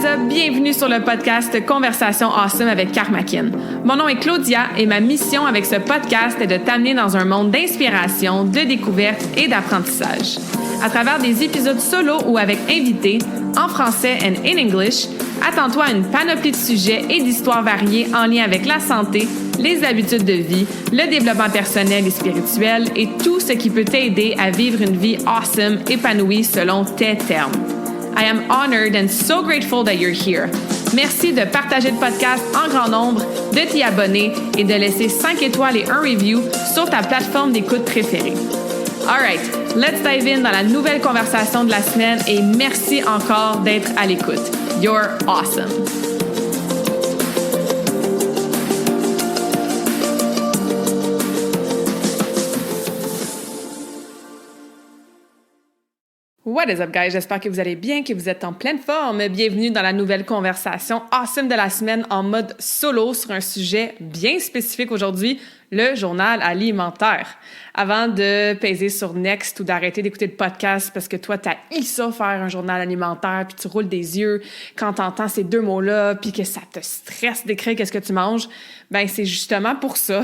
is up? Bienvenue sur le podcast Conversation Awesome avec Karmakin. Mon nom est Claudia et ma mission avec ce podcast est de t'amener dans un monde d'inspiration, de découverte et d'apprentissage. À travers des épisodes solo ou avec invités, en français and in English, attends-toi à une panoplie de sujets et d'histoires variées en lien avec la santé, les habitudes de vie, le développement personnel et spirituel et tout ce qui peut t'aider à vivre une vie awesome, épanouie selon tes termes. I am honored and so grateful that you're here. Merci de partager le podcast en grand nombre, de t'y abonner et de laisser 5 étoiles et un review sur ta plateforme d'écoute préférée. All right, let's dive in dans la nouvelle conversation de la semaine et merci encore d'être à l'écoute. You're awesome. What is up, guys? J'espère que vous allez bien, que vous êtes en pleine forme. Bienvenue dans la nouvelle conversation awesome de la semaine en mode solo sur un sujet bien spécifique aujourd'hui, le journal alimentaire. Avant de peser sur Next ou d'arrêter d'écouter le podcast parce que toi, t'as haï ça faire un journal alimentaire puis tu roules des yeux quand t'entends ces deux mots-là puis que ça te stresse d'écrire qu'est-ce que tu manges, ben c'est justement pour ça,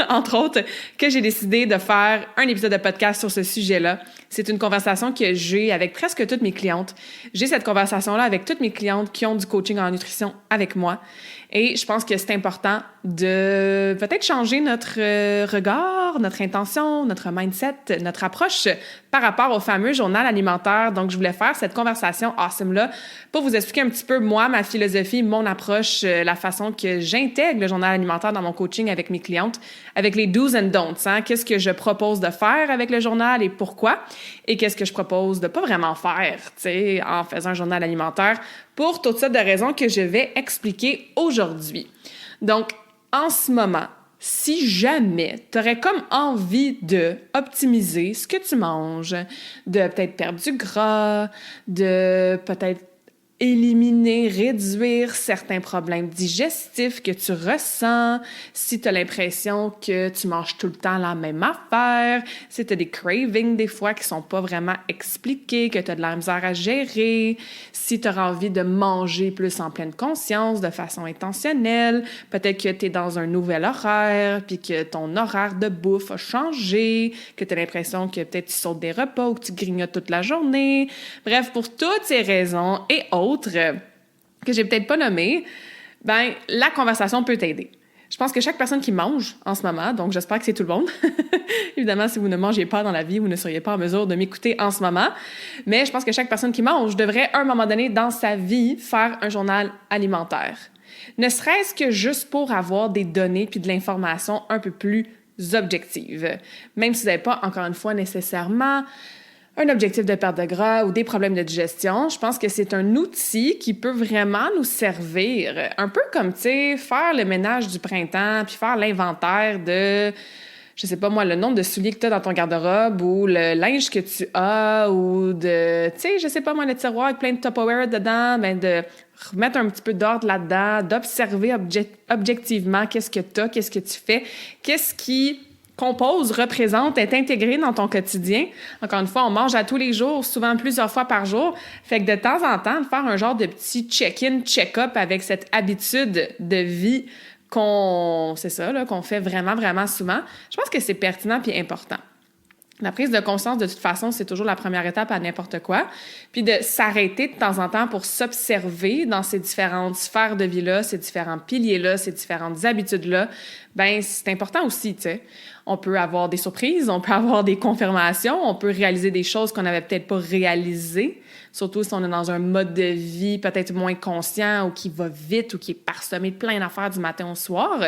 entre autres, que j'ai décidé de faire un épisode de podcast sur ce sujet-là. C'est une conversation que j'ai avec presque toutes mes clientes. J'ai cette conversation-là avec toutes mes clientes qui ont du coaching en nutrition avec moi. Et je pense que c'est important de peut-être changer notre regard, notre intention, notre mindset, notre approche par rapport au fameux journal alimentaire. Donc, je voulais faire cette conversation awesome-là pour vous expliquer un petit peu, moi, ma philosophie, mon approche, la façon que j'intègre le journal alimentaire dans mon coaching avec mes clientes, avec les do's and don'ts. Hein? Qu'est-ce que je propose de faire avec le journal et pourquoi? Et qu'est-ce que je propose de pas vraiment faire, tu sais, en faisant un journal alimentaire pour toutes sortes de raisons que je vais expliquer aujourd'hui. Donc, en ce moment, si jamais tu aurais comme envie de optimiser ce que tu manges, de peut-être perdre du gras, de peut-être éliminer, réduire certains problèmes digestifs que tu ressens, si tu as l'impression que tu manges tout le temps la même affaire, si tu as des cravings des fois qui sont pas vraiment expliqués, que tu as de la misère à gérer, si tu auras envie de manger plus en pleine conscience, de façon intentionnelle, peut-être que tu es dans un nouvel horaire, puis que ton horaire de bouffe a changé, que tu as l'impression que peut-être tu sautes des repas ou que tu grignotes toute la journée. Bref, pour toutes ces raisons et autres, que j'ai peut-être pas nommé, ben la conversation peut t'aider. Je pense que chaque personne qui mange en ce moment, donc j'espère que c'est tout le monde. Évidemment, si vous ne mangez pas dans la vie, vous ne seriez pas en mesure de m'écouter en ce moment. Mais je pense que chaque personne qui mange devrait, à un moment donné dans sa vie, faire un journal alimentaire. Ne serait-ce que juste pour avoir des données puis de l'information un peu plus objective. Même si vous n'avez pas, encore une fois, nécessairement un objectif de perte de gras ou des problèmes de digestion, je pense que c'est un outil qui peut vraiment nous servir. Un peu comme, tu sais, faire le ménage du printemps puis faire l'inventaire de, je sais pas moi, le nombre de souliers que tu as dans ton garde-robe ou le linge que tu as ou de, tu sais, je sais pas moi, le tiroir avec plein de Tupperware dedans, ben de remettre un petit peu d'ordre là-dedans, d'observer objectivement qu'est-ce que tu as, qu'est-ce que tu fais, qu'est-ce qui compose, représente, est intégré dans ton quotidien. Encore une fois, on mange à tous les jours, souvent plusieurs fois par jour. Fait que de temps en temps, de faire un genre de petit check-in, check-up avec cette habitude de vie qu'on fait vraiment, vraiment souvent, je pense que c'est pertinent puis important. La prise de conscience, de toute façon, c'est toujours la première étape à n'importe quoi. Puis de s'arrêter de temps en temps pour s'observer dans ces différentes sphères de vie-là, ces différents piliers-là, ces différentes habitudes-là, ben c'est important aussi, tu sais. On peut avoir des surprises, on peut avoir des confirmations, on peut réaliser des choses qu'on n'avait peut-être pas réalisées, surtout si on est dans un mode de vie peut-être moins conscient ou qui va vite ou qui est parsemé de plein d'affaires du matin au soir.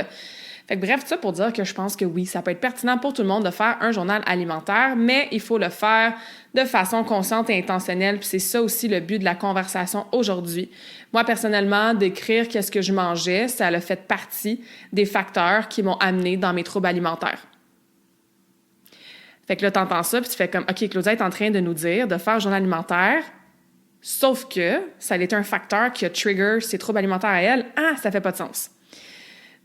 Fait que bref, tout ça pour dire que je pense que oui, ça peut être pertinent pour tout le monde de faire un journal alimentaire, mais il faut le faire de façon consciente et intentionnelle, puis c'est ça aussi le but de la conversation aujourd'hui. Moi, personnellement, d'écrire qu'est-ce que je mangeais, ça a fait partie des facteurs qui m'ont amené dans mes troubles alimentaires. Fait que là, t'entends ça, puis tu fais comme, OK, Claudia est en train de nous dire de faire un journal alimentaire, sauf que ça a été un facteur qui a trigger ses troubles alimentaires à elle. Ah, ça fait pas de sens.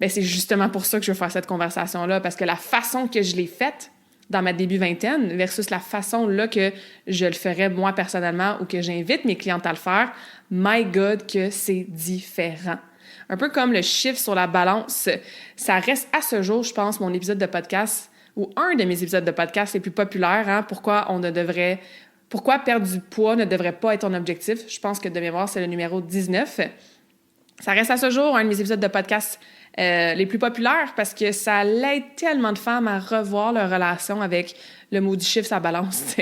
Ben c'est justement pour ça que je veux faire cette conversation-là, parce que la façon que je l'ai faite dans ma début vingtaine versus la façon là que je le ferais moi personnellement ou que j'invite mes clientes à le faire, my God que c'est différent. Un peu comme le chiffre sur la balance, ça reste à ce jour, je pense, mon épisode de podcast ou un de mes épisodes de podcast les plus populaires, hein, pourquoi perdre du poids ne devrait pas être ton objectif. Je pense que de mémoire, c'est le numéro 19. Ça reste à ce jour un de mes épisodes de podcast les plus populaires parce que ça l'aide tellement de femmes à revoir leur relation avec le mot du chiffre, sa balance.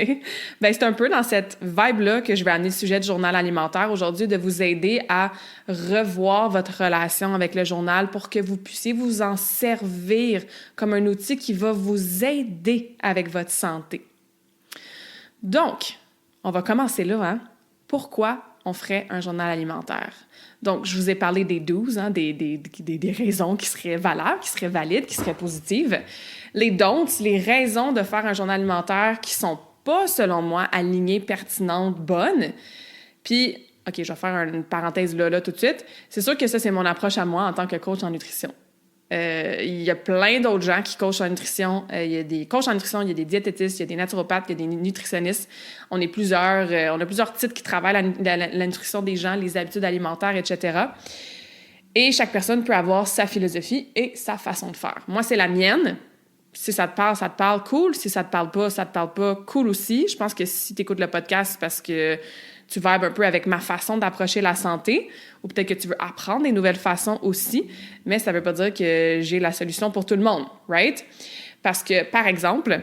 Ben, c'est un peu dans cette vibe-là que je vais amener le sujet du journal alimentaire aujourd'hui, de vous aider à revoir votre relation avec le journal pour que vous puissiez vous en servir comme un outil qui va vous aider avec votre santé. Donc, on va commencer là, hein? Pourquoi on ferait un journal alimentaire? Donc, je vous ai parlé des 12, hein, des raisons qui seraient valables, qui seraient valides, qui seraient positives. Les don'ts, les raisons de faire un journal alimentaire qui sont pas, selon moi, alignées, pertinentes, bonnes. Puis, OK, je vais faire une parenthèse là tout de suite. C'est sûr que ça, c'est mon approche à moi en tant que coach en nutrition. Il y a plein d'autres gens qui coachent en nutrition. Il y a des coachs en nutrition, il y a des diététistes, il y a des naturopathes, il y a des nutritionnistes. On a plusieurs titres qui travaillent la nutrition des gens, les habitudes alimentaires, etc. Et chaque personne peut avoir sa philosophie et sa façon de faire. Moi, c'est la mienne. Si ça te parle, cool. Si ça te parle pas, cool aussi. Je pense que si tu écoutes le podcast, c'est parce que tu vibes un peu avec ma façon d'approcher la santé, ou peut-être que tu veux apprendre des nouvelles façons aussi, mais ça veut pas dire que j'ai la solution pour tout le monde, right? Parce que, par exemple,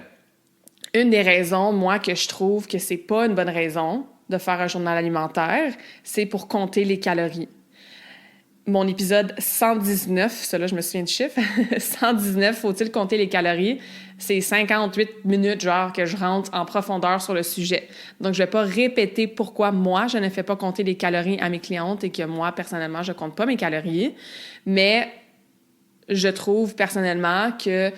une des raisons, moi, que je trouve que c'est pas une bonne raison de faire un journal alimentaire, c'est pour compter les calories. Mon épisode 119, celui-là, je me souviens du chiffre, 119, faut-il compter les calories? C'est 58 minutes, genre, que je rentre en profondeur sur le sujet. Donc, je vais pas répéter pourquoi moi, je ne fais pas compter les calories à mes clientes et que moi, personnellement, je compte pas mes calories. Mais je trouve, personnellement, que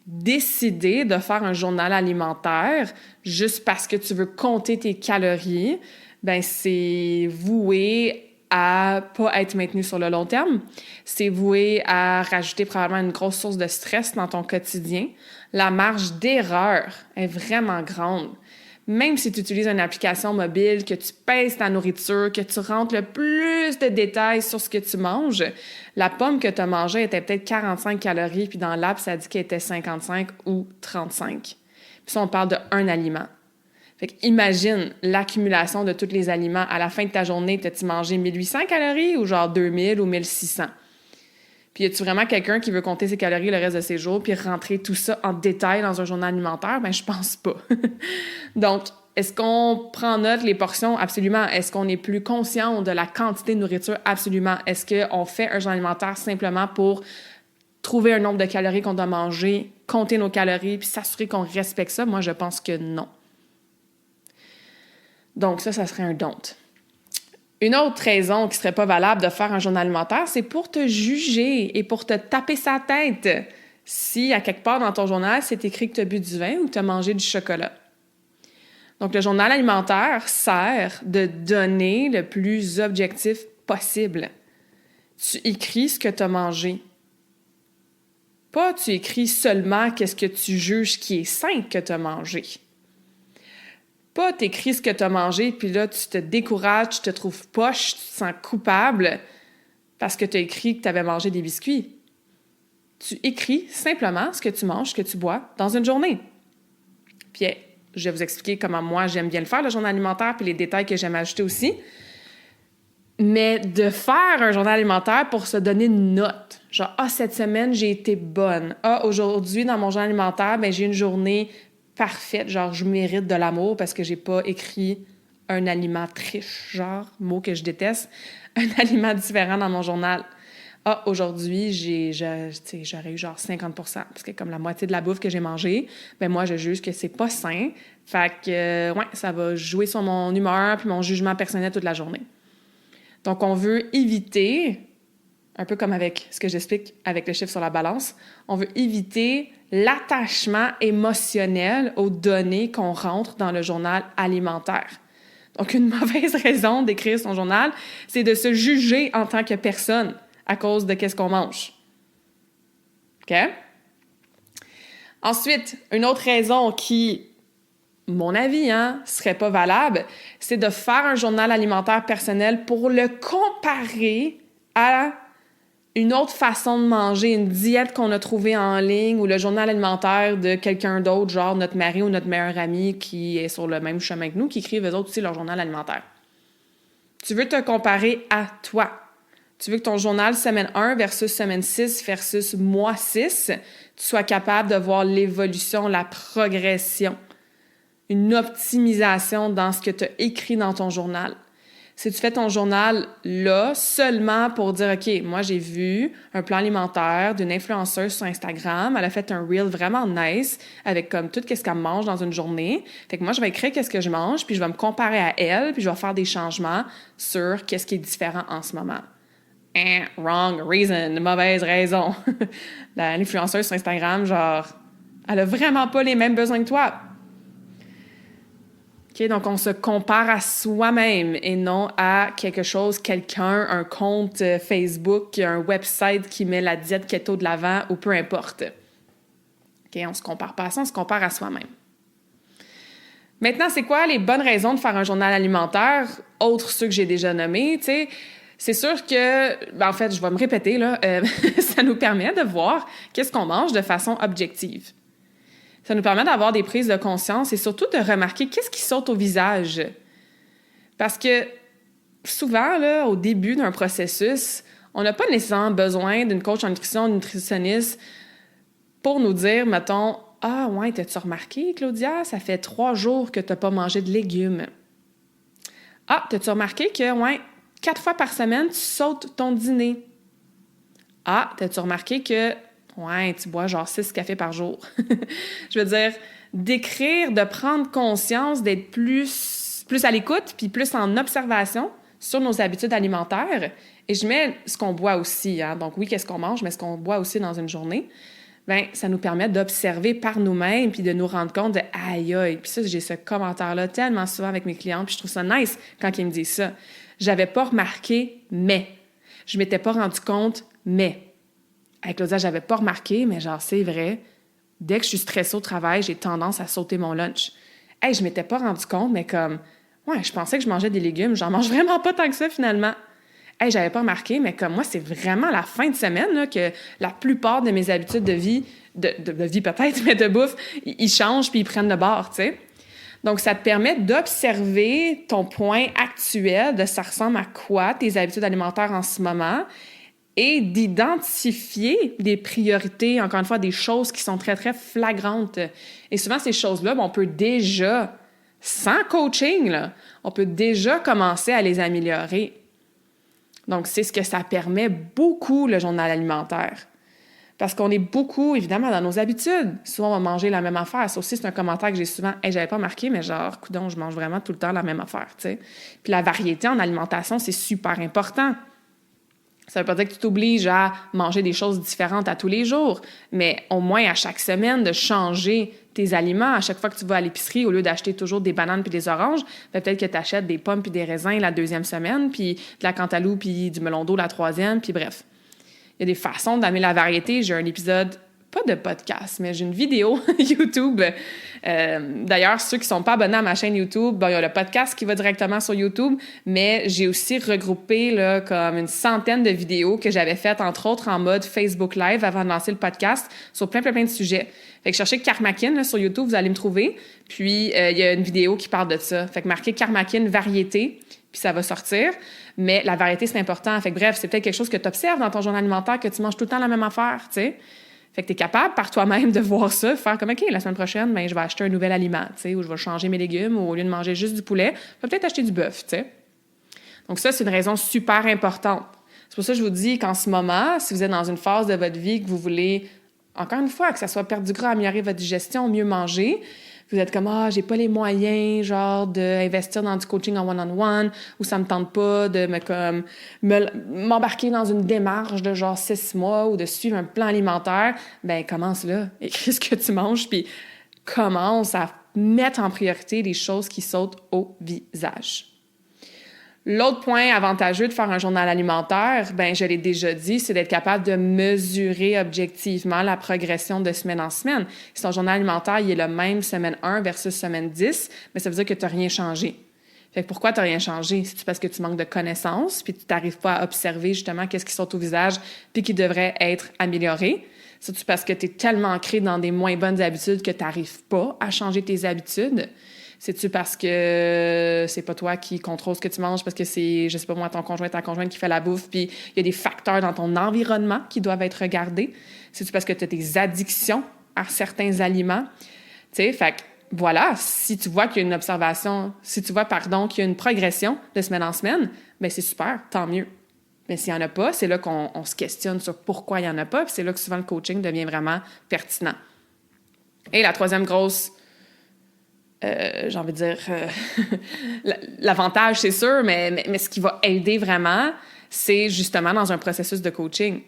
décider de faire un journal alimentaire juste parce que tu veux compter tes calories, ben c'est voué à pas être maintenu sur le long terme. C'est voué à rajouter probablement une grosse source de stress dans ton quotidien. La marge d'erreur est vraiment grande. Même si tu utilises une application mobile, que tu pèses ta nourriture, que tu rentres le plus de détails sur ce que tu manges, la pomme que tu as mangée était peut-être 45 calories, puis dans l'app, ça dit qu'elle était 55 ou 35. Puis ça, on parle d'un aliment. Fait qu'imagine l'accumulation de tous les aliments. À la fin de ta journée, t'as-tu mangé 1800 calories ou genre 2000 ou 1600? Puis y a-tu vraiment quelqu'un qui veut compter ses calories le reste de ses jours puis rentrer tout ça en détail dans un journal alimentaire? Ben, je pense pas. Donc, est-ce qu'on prend note les portions? Absolument. Est-ce qu'on est plus conscient de la quantité de nourriture? Absolument. Est-ce qu'on fait un journal alimentaire simplement pour trouver un nombre de calories qu'on doit manger, compter nos calories puis s'assurer qu'on respecte ça? Moi, je pense que non. Donc, ça serait un don't. Une autre raison qui serait pas valable de faire un journal alimentaire, c'est pour te juger et pour te taper sa tête. Si, à quelque part dans ton journal, c'est écrit que tu as bu du vin ou que tu as mangé du chocolat. Donc, le journal alimentaire sert de donner le plus objectif possible. Tu écris ce que tu as mangé. Pas tu écris seulement qu'est-ce que tu juges qui est sain que tu as mangé. Pas t'écris ce que tu as mangé, puis là, tu te décourages, tu te trouves poche, tu te sens coupable parce que tu as écrit que tu avais mangé des biscuits. Tu écris simplement ce que tu manges, ce que tu bois dans une journée. Puis, je vais vous expliquer comment moi, j'aime bien le faire, le journal alimentaire, puis les détails que j'aime ajouter aussi. Mais de faire un journal alimentaire pour se donner une note. Genre, cette semaine, j'ai été bonne. Aujourd'hui, dans mon journal alimentaire, ben, j'ai une journée parfaite, genre je mérite de l'amour parce que j'ai pas écrit un aliment triche, genre, mot que je déteste, un aliment différent dans mon journal. Aujourd'hui, j'aurais eu genre 50%, parce que comme la moitié de la bouffe que j'ai mangée, ben moi, je juge que c'est pas sain. Fait que, ça va jouer sur mon humeur puis mon jugement personnel toute la journée. Donc, on veut éviter, un peu comme avec ce que j'explique avec le chiffre sur la balance, on veut éviter l'attachement émotionnel aux données qu'on rentre dans le journal alimentaire. Donc, une mauvaise raison d'écrire son journal, c'est de se juger en tant que personne à cause de qu'est-ce qu'on mange. OK? Ensuite, une autre raison qui, mon avis, serait pas valable, c'est de faire un journal alimentaire personnel pour le comparer à une autre façon de manger, une diète qu'on a trouvée en ligne ou le journal alimentaire de quelqu'un d'autre, genre notre mari ou notre meilleur ami qui est sur le même chemin que nous, qui écrivent eux autres aussi leur journal alimentaire. Tu veux te comparer à toi. Tu veux que ton journal semaine 1 versus semaine 6 versus mois 6, tu sois capable de voir l'évolution, la progression, une optimisation dans ce que tu as écrit dans ton journal. Si tu fais ton journal là seulement pour dire « OK, moi j'ai vu un plan alimentaire d'une influenceuse sur Instagram, elle a fait un reel vraiment nice avec comme tout ce qu'elle mange dans une journée. Fait que moi je vais écrire qu'est-ce que je mange, puis je vais me comparer à elle, puis je vais faire des changements sur qu'est-ce qui est différent en ce moment. » Wrong reason, mauvaise raison. L'influenceuse sur Instagram, genre, elle a vraiment pas les mêmes besoins que toi. OK, donc on se compare à soi-même et non à quelque chose, quelqu'un, un compte Facebook, un website qui met la diète keto de l'avant ou peu importe. OK, on se compare pas à ça, on se compare à soi-même. Maintenant, c'est quoi les bonnes raisons de faire un journal alimentaire, autres ceux que j'ai déjà nommés, tu sais? C'est sûr que, en fait, je vais me répéter, là, ça nous permet de voir qu'est-ce qu'on mange de façon objective. Ça nous permet d'avoir des prises de conscience et surtout de remarquer qu'est-ce qui saute au visage. Parce que souvent, là, au début d'un processus, on n'a pas nécessairement besoin d'une coach en nutrition, d'une nutritionniste pour nous dire, mettons, « Ah, ouais, t'as-tu remarqué, Claudia, ça fait 3 jours que t'as pas mangé de légumes. » « Ah, t'as-tu remarqué que, ouais, 4 fois par semaine, tu sautes ton dîner. » « Ah, t'as-tu remarqué que, ouais, tu bois genre 6 cafés par jour. » Je veux dire, d'écrire, de prendre conscience, d'être plus à l'écoute, puis plus en observation sur nos habitudes alimentaires. Et je mets ce qu'on boit aussi, donc oui, qu'est-ce qu'on mange, mais ce qu'on boit aussi dans une journée. Bien, ça nous permet d'observer par nous-mêmes puis de nous rendre compte de « aïe, aïe ». Puis ça, j'ai ce commentaire-là tellement souvent avec mes clients, puis je trouve ça nice quand ils me disent ça. J'avais pas remarqué, mais. Je m'étais pas rendu compte, mais. Avec Claudia, j'avais pas remarqué, mais genre, c'est vrai. Dès que je suis stressée au travail, j'ai tendance à sauter mon lunch. Hey, je m'étais pas rendu compte, mais comme, ouais, je pensais que je mangeais des légumes. J'en mange vraiment pas tant que ça, finalement. Hey, j'avais pas remarqué, mais comme moi, c'est vraiment la fin de semaine là, que la plupart de mes habitudes de vie, de vie peut-être, mais de bouffe, ils changent puis ils prennent le bord, tu sais. Donc, ça te permet d'observer ton point actuel, de ça ressemble à quoi tes habitudes alimentaires en ce moment et d'identifier des priorités, encore une fois, des choses qui sont très, très flagrantes. Et souvent, ces choses-là, on peut déjà, sans coaching, là, on peut déjà commencer à les améliorer. Donc, c'est ce que ça permet beaucoup, le journal alimentaire. Parce qu'on est beaucoup, évidemment, dans nos habitudes. Souvent, on va manger la même affaire. Ça aussi, c'est un commentaire que j'ai souvent. « Hey, j'avais pas remarqué, mais genre, coudonc, je mange vraiment tout le temps la même affaire. » tu sais. Puis la variété en alimentation, c'est super important. Ça veut pas dire que tu t'obliges à manger des choses différentes à tous les jours, mais au moins à chaque semaine, de changer tes aliments. À chaque fois que tu vas à l'épicerie, au lieu d'acheter toujours des bananes puis des oranges, peut-être que tu achètes des pommes puis des raisins la 2e semaine, puis de la cantaloupe puis du melon d'eau la 3e, puis bref. Il y a des façons d'amener la variété. J'ai un épisode, pas de podcast, mais j'ai une vidéo YouTube. D'ailleurs, ceux qui ne sont pas abonnés à ma chaîne YouTube, il y a le podcast qui va directement sur YouTube, mais j'ai aussi regroupé là, comme une centaine de vidéos que j'avais faites, entre autres, en mode Facebook Live avant de lancer le podcast, sur plein de sujets. Fait que cherchez Karmakin là, sur YouTube, vous allez me trouver. Puis, il y a une vidéo qui parle de ça. Fait que marquez Karmakin variété, puis ça va sortir. Mais la variété, c'est important. Fait que bref, c'est peut-être quelque chose que tu observes dans ton journal alimentaire, que tu manges tout le temps la même affaire, tu sais. Fait que tu es capable par toi-même de voir ça, faire comme, OK, la semaine prochaine, ben, je vais acheter un nouvel aliment, tu sais, ou je vais changer mes légumes, ou au lieu de manger juste du poulet, je vais peut-être acheter du bœuf, tu sais. Donc ça, c'est une raison super importante. C'est pour ça que je vous dis qu'en ce moment, si vous êtes dans une phase de votre vie que vous voulez, encore une fois, que ça soit perdre du gras, améliorer votre digestion, mieux manger, vous êtes comme « Ah, j'ai pas les moyens, genre, d'investir dans du coaching en one-on-one, ou ça me tente pas de m'embarquer dans une démarche de genre 6 mois ou de suivre un plan alimentaire. » Ben commence là, écris ce que tu manges, puis commence à mettre en priorité les choses qui sautent au visage. L'autre point avantageux de faire un journal alimentaire, ben je l'ai déjà dit, c'est d'être capable de mesurer objectivement la progression de semaine en semaine. Si ton journal alimentaire il est le même semaine 1 versus semaine 10, mais ça veut dire que tu n'as rien changé. Fait que pourquoi tu n'as rien changé? C'est-tu parce que tu manques de connaissances, puis tu n'arrives pas à observer justement qu'est-ce qui saute au visage, puis qui devrait être amélioré? C'est-tu parce que tu es tellement ancré dans des moins bonnes habitudes que tu n'arrives pas à changer tes habitudes? C'est-tu parce que c'est pas toi qui contrôle ce que tu manges, parce que c'est, je sais pas moi, ton conjoint, ta conjointe qui fait la bouffe, puis il y a des facteurs dans ton environnement qui doivent être regardés? C'est-tu parce que tu as des addictions à certains aliments? Tu sais, fait que voilà, si tu vois qu'il y a une observation, qu'il y a une progression de semaine en semaine, bien c'est super, tant mieux. Mais s'il n'y en a pas, c'est là qu'on se questionne sur pourquoi il n'y en a pas, puis c'est là que souvent le coaching devient vraiment pertinent. Et la troisième grosse j'ai envie de dire, l'avantage, c'est sûr, mais ce qui va aider vraiment, c'est justement dans un processus de coaching.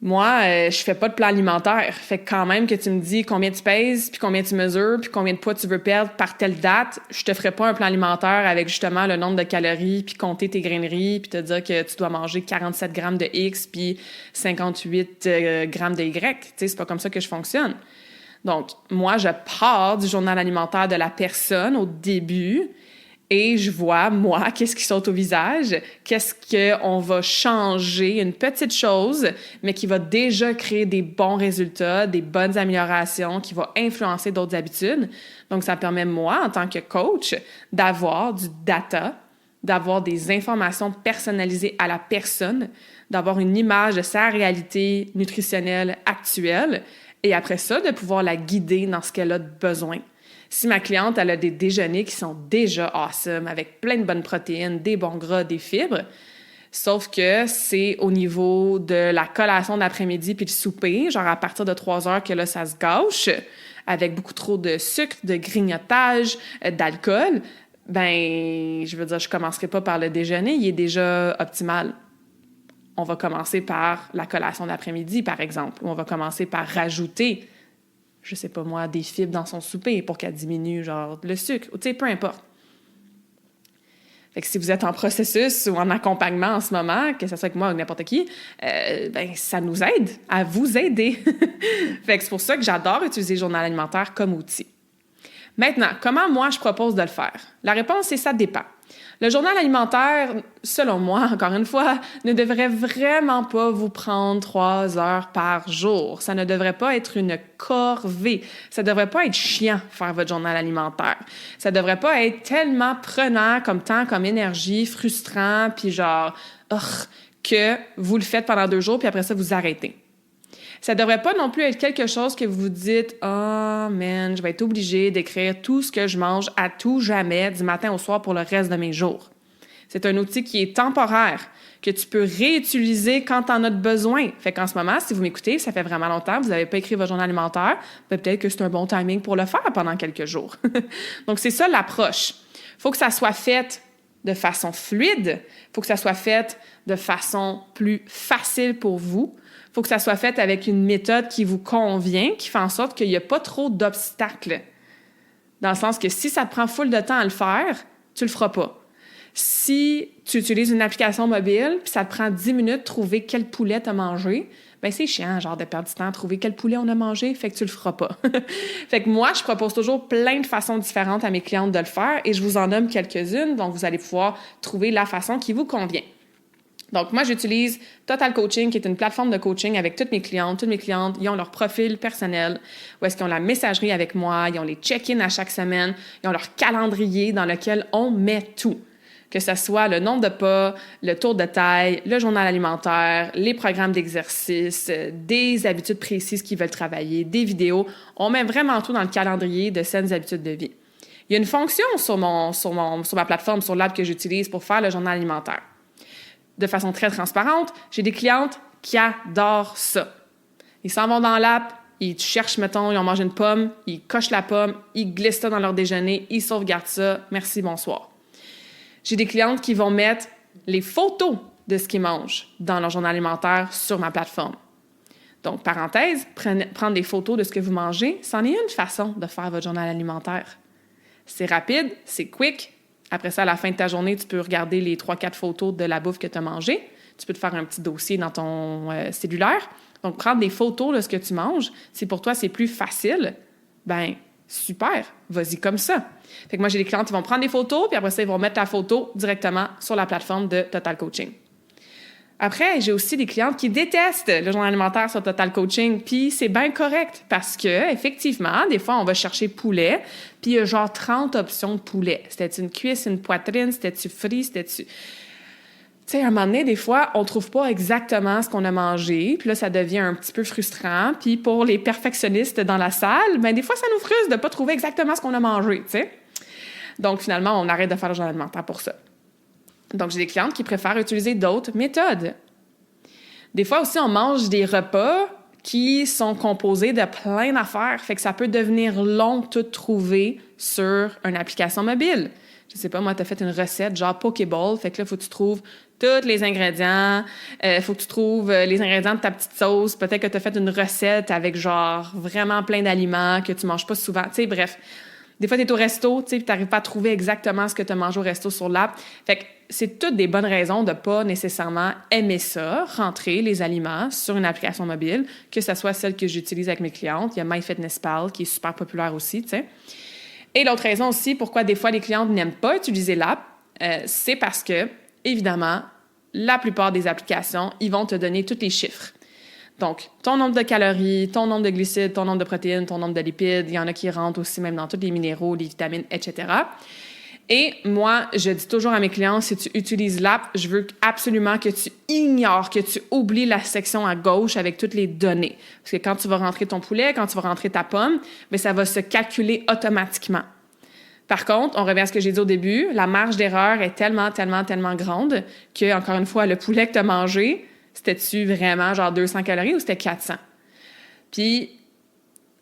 Moi, je fais pas de plan alimentaire. Fait que quand même que tu me dis combien tu pèses, puis combien tu mesures, puis combien de poids tu veux perdre par telle date, je te ferai pas un plan alimentaire avec justement le nombre de calories, puis compter tes graineries, puis te dire que tu dois manger 47 grammes de X, puis 58 grammes de Y. Tu sais, c'est pas comme ça que je fonctionne. Donc, moi, je pars du journal alimentaire de la personne au début et je vois, moi, qu'est-ce qui saute au visage, qu'est-ce qu'on va changer, une petite chose, mais qui va déjà créer des bons résultats, des bonnes améliorations, qui va influencer d'autres habitudes. Donc, ça permet, moi, en tant que coach, d'avoir du data, d'avoir des informations personnalisées à la personne, d'avoir une image de sa réalité nutritionnelle actuelle, et après ça, de pouvoir la guider dans ce qu'elle a besoin. Si ma cliente, elle a des déjeuners qui sont déjà awesome, avec plein de bonnes protéines, des bons gras, des fibres, sauf que c'est au niveau de la collation d'après-midi puis le souper, genre à partir de 3 heures que là, ça se gâche, avec beaucoup trop de sucre, de grignotage, d'alcool, ben, je veux dire, je commencerai pas par le déjeuner, il est déjà optimal. On va commencer par la collation d'après-midi, par exemple, ou on va commencer par rajouter, je sais pas moi, des fibres dans son souper pour qu'elle diminue, genre, le sucre, ou tu sais, peu importe. Fait que si vous êtes en processus ou en accompagnement en ce moment, que ce soit avec moi ou n'importe qui, ben ça nous aide à vous aider. Fait que c'est pour ça que j'adore utiliser le journal alimentaire comme outil. Maintenant, comment moi je propose de le faire? La réponse, c'est ça dépend. Le journal alimentaire, selon moi, encore une fois, ne devrait vraiment pas vous prendre 3 heures par jour. Ça ne devrait pas être une corvée. Ça ne devrait pas être chiant faire votre journal alimentaire. Ça ne devrait pas être tellement prenant comme temps, comme énergie, frustrant, puis genre, que vous le faites pendant 2 jours, puis après ça, vous arrêtez. Ça devrait pas non plus être quelque chose que vous dites « Oh man, je vais être obligée d'écrire tout ce que je mange à tout jamais du matin au soir pour le reste de mes jours. » C'est un outil qui est temporaire, que tu peux réutiliser quand tu en as besoin. Fait qu'en ce moment, si vous m'écoutez, ça fait vraiment longtemps que vous n'avez pas écrit votre journal alimentaire, peut-être que c'est un bon timing pour le faire pendant quelques jours. Donc, c'est ça l'approche. Il faut que ça soit fait de façon fluide, il faut que ça soit fait de façon plus facile pour vous. Il faut que ça soit fait avec une méthode qui vous convient, qui fait en sorte qu'il n'y a pas trop d'obstacles. Dans le sens que si ça te prend full de temps à le faire, tu le feras pas. Si tu utilises une application mobile, puis ça te prend 10 minutes de trouver quel poulet tu as mangé, ben c'est chiant, genre, de perdre du temps à trouver quel poulet on a mangé, fait que tu le feras pas. Fait que moi, je propose toujours plein de façons différentes à mes clientes de le faire et je vous en nomme quelques-unes, donc vous allez pouvoir trouver la façon qui vous convient. Donc, moi, j'utilise Total Coaching, qui est une plateforme de coaching avec toutes mes clientes. Toutes mes clientes, ils ont leur profil personnel, où est-ce qu'ils ont la messagerie avec moi, ils ont les check-ins à chaque semaine, ils ont leur calendrier dans lequel on met tout. Que ce soit le nombre de pas, le tour de taille, le journal alimentaire, les programmes d'exercice, des habitudes précises qu'ils veulent travailler, des vidéos. On met vraiment tout dans le calendrier de saines habitudes de vie. Il y a une fonction sur ma plateforme, sur l'app que j'utilise pour faire le journal alimentaire. De façon très transparente, j'ai des clientes qui adorent ça. Ils s'en vont dans l'app, ils cherchent, mettons, ils ont mangé une pomme, ils cochent la pomme, ils glissent ça dans leur déjeuner, ils sauvegardent ça, merci, bonsoir. J'ai des clientes qui vont mettre les photos de ce qu'ils mangent dans leur journal alimentaire sur ma plateforme. Donc, parenthèse, prendre des photos de ce que vous mangez, c'en est une façon de faire votre journal alimentaire. C'est rapide, c'est quick, Après ça, à la fin de ta journée, tu peux regarder les 3-4 photos de la bouffe que tu as mangée. Tu peux te faire un petit dossier dans ton cellulaire. Donc, prendre des photos de ce que tu manges, si pour toi, c'est plus facile, ben super, vas-y comme ça. Fait que moi, j'ai des clients qui vont prendre des photos, puis après ça, ils vont mettre la photo directement sur la plateforme de Total Coaching. Après, j'ai aussi des clientes qui détestent le journal alimentaire sur Total Coaching, puis c'est bien correct parce que effectivement, des fois, on va chercher poulet, puis il y a genre 30 options de poulet. C'était-tu une cuisse, une poitrine, c'était-tu frit, c'était-tu... Tu sais, à un moment donné, des fois, on trouve pas exactement ce qu'on a mangé, puis là, ça devient un petit peu frustrant. Puis pour les perfectionnistes dans la salle, ben des fois, ça nous frustre de pas trouver exactement ce qu'on a mangé, tu sais. Donc, finalement, on arrête de faire le journal alimentaire pour ça. Donc, j'ai des clientes qui préfèrent utiliser d'autres méthodes. Des fois aussi, on mange des repas qui sont composés de plein d'affaires, fait que ça peut devenir long tout trouver sur une application mobile. Je sais pas, moi, tu as fait une recette genre Pokéball, fait que là, il faut que tu trouves tous les ingrédients, faut que tu trouves les ingrédients de ta petite sauce, peut-être que tu as fait une recette avec genre vraiment plein d'aliments que tu manges pas souvent, tu sais, bref. Des fois, tu es au resto, tu sais, tu n'arrives pas à trouver exactement ce que tu as mangé au resto sur l'app. Fait que c'est toutes des bonnes raisons de ne pas nécessairement aimer ça, rentrer les aliments sur une application mobile, que ce soit celle que j'utilise avec mes clientes. Il y a MyFitnessPal qui est super populaire aussi, tu sais. Et l'autre raison aussi pourquoi des fois les clientes n'aiment pas utiliser l'app, c'est parce que, évidemment, la plupart des applications, ils vont te donner tous les chiffres. Donc, ton nombre de calories, ton nombre de glucides, ton nombre de protéines, ton nombre de lipides, il y en a qui rentrent aussi même dans tous les minéraux, les vitamines, etc. Et moi, je dis toujours à mes clients, si tu utilises l'app, je veux absolument que tu ignores, que tu oublies la section à gauche avec toutes les données. Parce que quand tu vas rentrer ton poulet, quand tu vas rentrer ta pomme, bien, ça va se calculer automatiquement. Par contre, on revient à ce que j'ai dit au début, la marge d'erreur est tellement grande que, encore une fois, le poulet que tu as mangé, c'était-tu vraiment genre 200 calories ou c'était 400? Puis,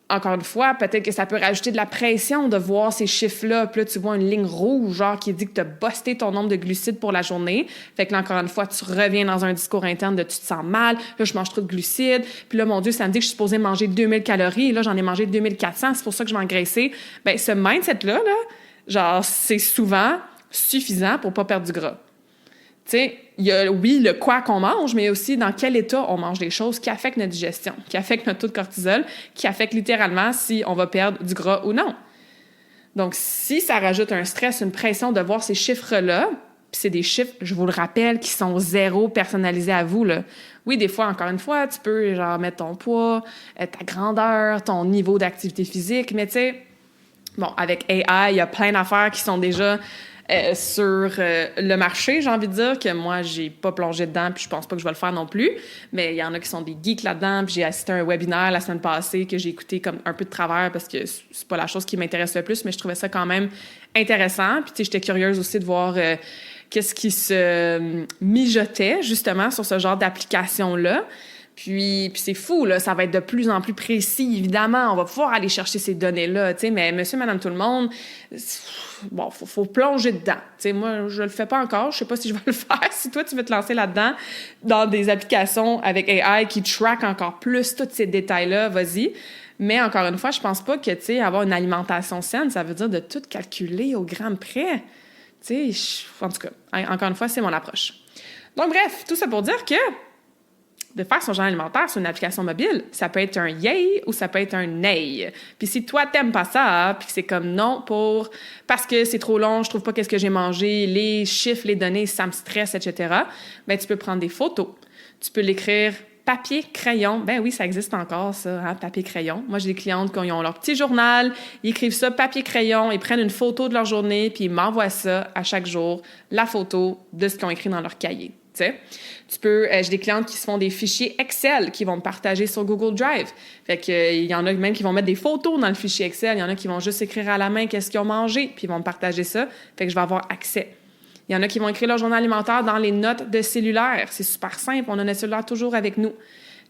encore une fois, peut-être que ça peut rajouter de la pression de voir ces chiffres-là. Puis là, tu vois une ligne rouge, genre, qui dit que tu as busté ton nombre de glucides pour la journée. Fait que là, encore une fois, tu reviens dans un discours interne de tu te sens mal. Là, je mange trop de glucides. Puis là, mon Dieu, ça me dit que je suis supposée manger 2000 calories. Et là, j'en ai mangé 2400. C'est pour ça que je vais engraisser. Bien, ce mindset-là, genre, c'est souvent suffisant pour pas perdre du gras. Tu sais, il y a, oui, le quoi qu'on mange, mais aussi dans quel état on mange des choses qui affectent notre digestion, qui affectent notre taux de cortisol, qui affectent littéralement si on va perdre du gras ou non. Donc, si ça rajoute un stress, une pression de voir ces chiffres-là, puis c'est des chiffres, je vous le rappelle, qui sont zéro personnalisés à vous, là. Oui, des fois, encore une fois, tu peux genre mettre ton poids, ta grandeur, ton niveau d'activité physique, mais tu sais, bon, avec AI, il y a plein d'affaires qui sont déjà sur le marché, j'ai envie de dire, que moi, j'ai pas plongé dedans, puis je pense pas que je vais le faire non plus, mais il y en a qui sont des geeks là-dedans, puis j'ai assisté à un webinaire la semaine passée que j'ai écouté comme un peu de travers parce que c'est pas la chose qui m'intéresse le plus, mais je trouvais ça quand même intéressant, puis tu sais, j'étais curieuse aussi de voir qu'est-ce qui se mijotait, justement, sur ce genre d'application-là. Puis c'est fou, là, ça va être de plus en plus précis, évidemment. On va pouvoir aller chercher ces données-là, tu sais, mais monsieur, madame, tout le monde, bon, faut plonger dedans. Tu sais, moi, je le fais pas encore, je sais pas si je vais le faire. Si toi, tu veux te lancer là-dedans, dans des applications avec AI qui track encore plus tous ces détails-là, vas-y. Mais encore une fois, je pense pas que, tu sais, avoir une alimentation saine, ça veut dire de tout calculer au gramme près. Tu sais, en tout cas, encore une fois, c'est mon approche. Donc, bref, tout ça pour dire que de faire son journal alimentaire sur une application mobile, ça peut être un yay ou ça peut être un nay. Puis si toi, t'aimes pas ça, puis que c'est comme non parce que c'est trop long, je trouve pas qu'est-ce que j'ai mangé, les chiffres, les données, ça me stresse, etc., bien, tu peux prendre des photos. Tu peux l'écrire papier, crayon. Ben oui, ça existe encore, ça, hein, papier, crayon. Moi, j'ai des clientes qui ont leur petit journal, ils écrivent ça, papier, crayon, ils prennent une photo de leur journée, puis ils m'envoient ça à chaque jour, la photo de ce qu'ils ont écrit dans leur cahier. Tu peux, j'ai des clientes qui se font des fichiers Excel qui vont me partager sur Google Drive. Fait que il y en a même qui vont mettre des photos dans le fichier Excel. Il y en a qui vont juste écrire à la main qu'est-ce qu'ils ont mangé, puis ils vont me partager ça. Fait que je vais avoir accès. Il y en a qui vont écrire leur journal alimentaire dans les notes de cellulaire. C'est super simple. On a notre cellulaire toujours avec nous.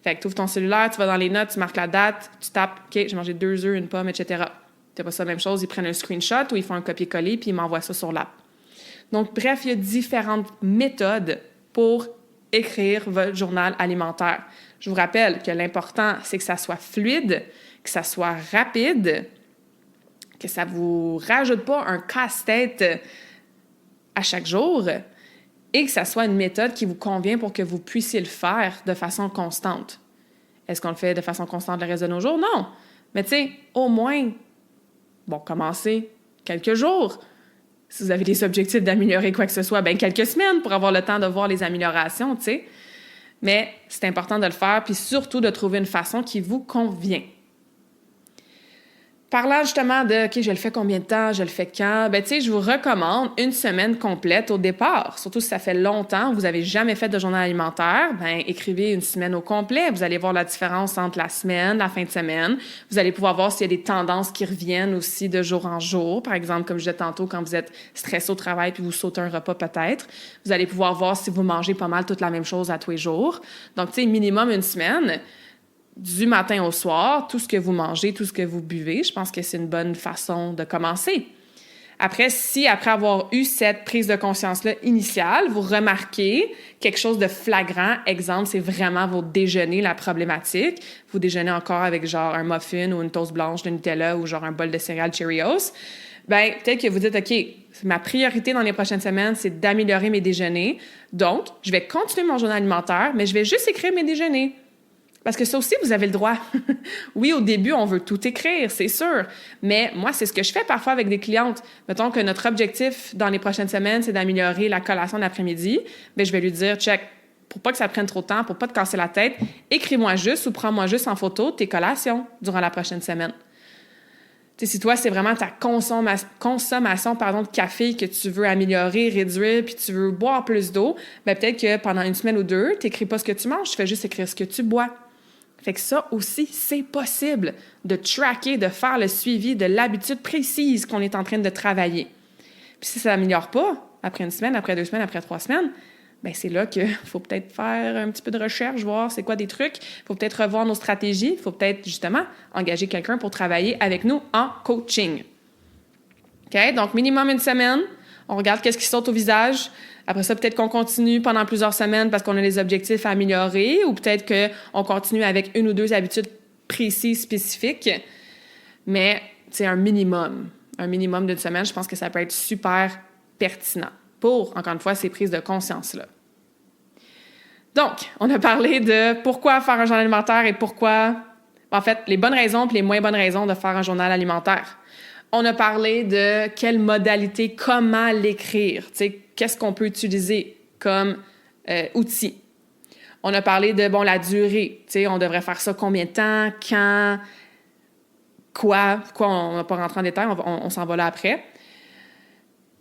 Fait que tu ouvres ton cellulaire, tu vas dans les notes, tu marques la date, tu tapes « OK, j'ai mangé 2 œufs, une pomme, etc. » Tu pas ça la même chose. Ils prennent un screenshot ou ils font un copier-coller puis ils m'envoient ça sur l'app. Donc, bref, il y a différentes méthodes pour écrire votre journal alimentaire. Je vous rappelle que l'important, c'est que ça soit fluide, que ça soit rapide, que ça vous rajoute pas un casse-tête à chaque jour et que ça soit une méthode qui vous convient pour que vous puissiez le faire de façon constante. Est-ce qu'on le fait de façon constante le reste de nos jours? Non. Mais tu sais, au moins, commencez quelques jours. Si vous avez des objectifs d'améliorer quoi que ce soit, quelques semaines pour avoir le temps de voir les améliorations, tu sais. Mais c'est important de le faire, puis surtout de trouver une façon qui vous convient. Parlant justement de, OK, je le fais combien de temps, je le fais quand, je vous recommande une semaine complète au départ. Surtout si ça fait longtemps, vous n'avez jamais fait de journal alimentaire, écrivez une semaine au complet. Vous allez voir la différence entre la semaine, la fin de semaine. Vous allez pouvoir voir s'il y a des tendances qui reviennent aussi de jour en jour. Par exemple, comme je disais tantôt, quand vous êtes stressé au travail puis vous sautez un repas peut-être, vous allez pouvoir voir si vous mangez pas mal toute la même chose à tous les jours. Donc, tu sais, minimum une semaine. Du matin au soir, tout ce que vous mangez, tout ce que vous buvez, je pense que c'est une bonne façon de commencer. Après, si après avoir eu cette prise de conscience-là initiale, vous remarquez quelque chose de flagrant, exemple, c'est vraiment vos déjeuners, la problématique, vous déjeunez encore avec genre un muffin ou une toast blanche de Nutella ou genre un bol de céréales Cheerios, peut-être que vous dites, OK, ma priorité dans les prochaines semaines, c'est d'améliorer mes déjeuners. Donc, je vais continuer mon journal alimentaire, mais je vais juste écrire mes déjeuners. Parce que ça aussi, vous avez le droit. Oui, au début, on veut tout écrire, c'est sûr. Mais moi, c'est ce que je fais parfois avec des clientes. Mettons que notre objectif dans les prochaines semaines, c'est d'améliorer la collation d'après-midi. Bien, je vais lui dire, check, pour pas que ça prenne trop de temps, pour pas te casser la tête, écris-moi juste ou prends-moi juste en photo tes collations durant la prochaine semaine. Tu sais, si toi, c'est vraiment ta consommation de café que tu veux améliorer, réduire, puis tu veux boire plus d'eau, peut-être que pendant une semaine ou deux, tu n'écris pas ce que tu manges, tu fais juste écrire ce que tu bois. Fait que ça aussi, c'est possible de tracker, de faire le suivi de l'habitude précise qu'on est en train de travailler. Puis si ça n'améliore pas, après une semaine, après 2 semaines, après 3 semaines, c'est là qu'il faut peut-être faire un petit peu de recherche, voir c'est quoi des trucs. Il faut peut-être revoir nos stratégies. Il faut peut-être justement engager quelqu'un pour travailler avec nous en coaching. OK? Donc, minimum une semaine. On regarde qu'est-ce qui saute au visage. Après ça, peut-être qu'on continue pendant plusieurs semaines parce qu'on a des objectifs à améliorer ou peut-être qu'on continue avec 1 ou 2 habitudes précises, spécifiques. Mais c'est un minimum. Un minimum d'une semaine, je pense que ça peut être super pertinent pour, encore une fois, ces prises de conscience-là. Donc, on a parlé de pourquoi faire un journal alimentaire et pourquoi, en fait, les bonnes raisons et les moins bonnes raisons de faire un journal alimentaire. On a parlé de quelle modalité, comment l'écrire, tu sais, qu'est-ce qu'on peut utiliser comme outil. On a parlé de, la durée, tu sais, on devrait faire ça combien de temps, quand, quoi, on ne va pas rentrer en détail, on s'en va là après.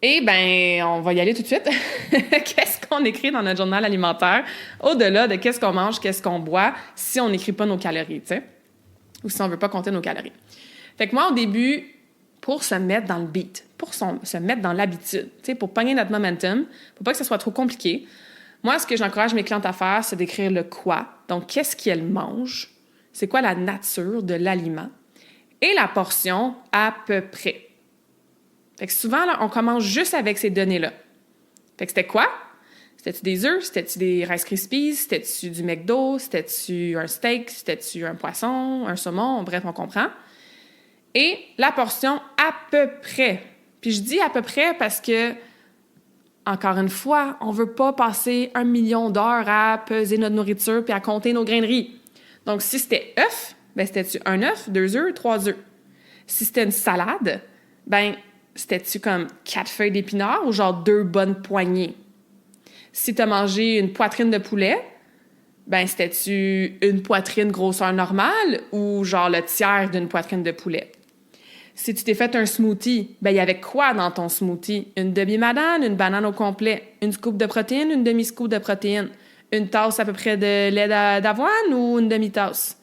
Et on va y aller tout de suite. Qu'est-ce qu'on écrit dans notre journal alimentaire, au-delà de qu'est-ce qu'on mange, qu'est-ce qu'on boit, si on n'écrit pas nos calories, tu sais, ou si on ne veut pas compter nos calories. Fait que moi, au début, pour se mettre dans le beat, pour se mettre dans l'habitude, tu sais, pour pogner notre momentum, pour pas que ce soit trop compliqué, moi, ce que j'encourage mes clientes à faire, c'est d'écrire le quoi. Donc, qu'est-ce qu'elles mangent? C'est quoi la nature de l'aliment? Et la portion à peu près. Fait que souvent, là, on commence juste avec ces données-là. Fait que c'était quoi? C'était-tu des œufs? C'était-tu des Rice Krispies? C'était-tu du McDo? C'était-tu un steak? C'était-tu un poisson? Un saumon? Bref, on comprend. Et la portion à peu près. Puis je dis à peu près parce que, encore une fois, on ne veut pas passer 1 million d'heures à peser notre nourriture puis à compter nos grains de riz. Donc, si c'était œuf, c'était-tu 1 œuf, 2 œufs, 3 œufs? Si c'était une salade, c'était-tu comme 4 feuilles d'épinards ou genre 2 bonnes poignées? Si tu as mangé une poitrine de poulet, c'était-tu une poitrine grosseur normale ou genre le tiers d'une poitrine de poulet? Si tu t'es fait un smoothie, il y avait quoi dans ton smoothie? Une demi-banane, une banane au complet, une scoop de protéines, une demi-scoop de protéines, une tasse à peu près de lait d'avoine ou une demi-tasse?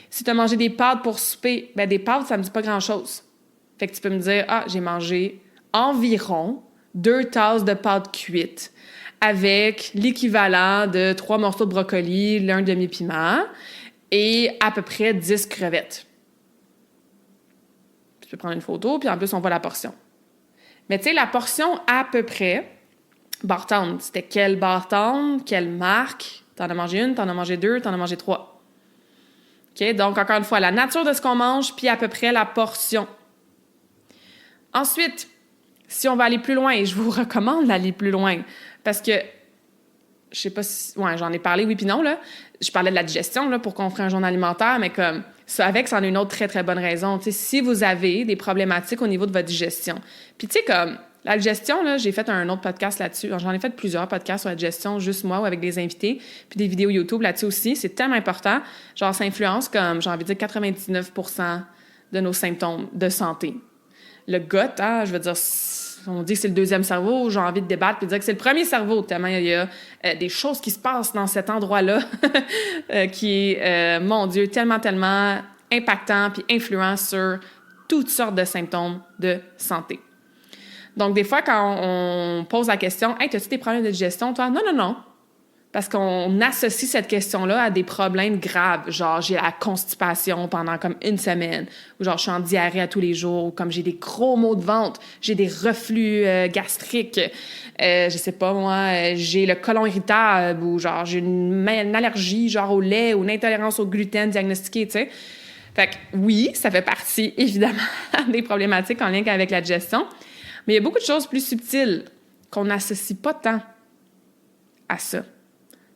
Si tu as mangé des pâtes pour souper, des pâtes, ça me dit pas grand-chose. Fait que tu peux me dire, j'ai mangé environ 2 tasses de pâtes cuites avec l'équivalent de 3 morceaux de brocoli, l'un demi-piment et à peu près 10 crevettes. Tu peux prendre une photo, puis en plus, on voit la portion. Mais tu sais, la portion à peu près, Bartende, c'était quelle Bartende, quelle marque? T'en as mangé 1, t'en as mangé 2, t'en as mangé 3. OK? Donc, encore une fois, la nature de ce qu'on mange, puis à peu près la portion. Ensuite, Si on va aller plus loin, et je vous recommande d'aller plus loin, parce que, je sais pas si... Ouais, j'en ai parlé, oui puis non, là. Je parlais de la digestion, là, pour qu'on ferait un journal alimentaire, mais comme ça, avec, c'en est une autre très, très bonne raison. Tu sais, si vous avez des problématiques au niveau de votre digestion, puis tu sais, comme la digestion, là, j'ai fait un autre podcast là-dessus. J'en ai fait plusieurs podcasts sur la digestion, juste moi ou avec des invités, puis des vidéos YouTube là-dessus aussi. C'est tellement important. Genre, ça influence comme, j'ai envie de dire, 99% de nos symptômes de santé. Le gut, hein, je veux dire, on dit que c'est le deuxième cerveau, j'ai envie de débattre puis de dire que c'est le premier cerveau, tellement il y a des choses qui se passent dans cet endroit-là qui est, mon Dieu, tellement, tellement impactant puis influent sur toutes sortes de symptômes de santé. Donc, des fois, quand on pose la question « Hey, as-tu des problèmes de digestion, toi? » Non, non, non. Parce qu'on associe cette question-là à des problèmes graves, genre j'ai la constipation pendant comme une semaine, ou genre je suis en diarrhée à tous les jours, ou comme j'ai des gros maux de ventre, j'ai des reflux gastriques, je sais pas moi, j'ai le côlon irritable, ou genre j'ai une allergie genre au lait, ou une intolérance au gluten diagnostiquée, tu sais. Fait que oui, ça fait partie évidemment des problématiques en lien avec la digestion, mais il y a beaucoup de choses plus subtiles qu'on n'associe pas tant à ça.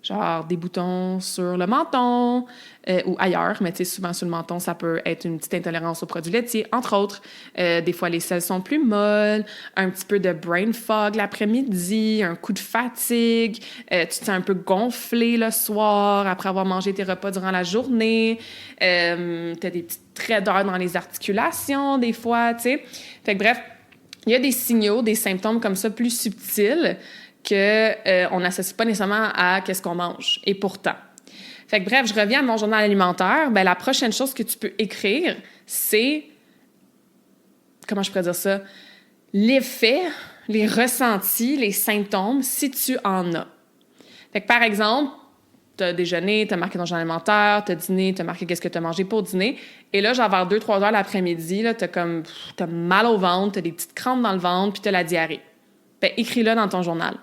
Genre des boutons sur le menton ou ailleurs, mais tu sais, souvent sur le menton, ça peut être une petite intolérance aux produits laitiers, entre autres. Des fois, les selles sont plus molles, un petit peu de brain fog l'après-midi, un coup de fatigue, tu te sens un peu gonflé le soir après avoir mangé tes repas durant la journée, tu as des petites raideurs dans les articulations des fois, tu sais. Fait que bref, il y a des signaux, des symptômes comme ça plus subtils qu'on n'associe pas nécessairement à qu'est-ce qu'on mange. Et pourtant. Fait que bref, je reviens à mon journal alimentaire. Ben, la prochaine chose que tu peux écrire, c'est, comment je pourrais dire ça, l'effet, les ressentis, les symptômes, si tu en as. Fait que par exemple, tu as déjeuné, tu as marqué ton journal alimentaire, tu as dîné, tu as marqué qu'est-ce que tu as mangé pour dîner. Et là, genre vers 2-3 heures l'après-midi, tu as mal au ventre, tu as des petites crampes dans le ventre, puis tu as la diarrhée. Ben, écris-le dans ton journal.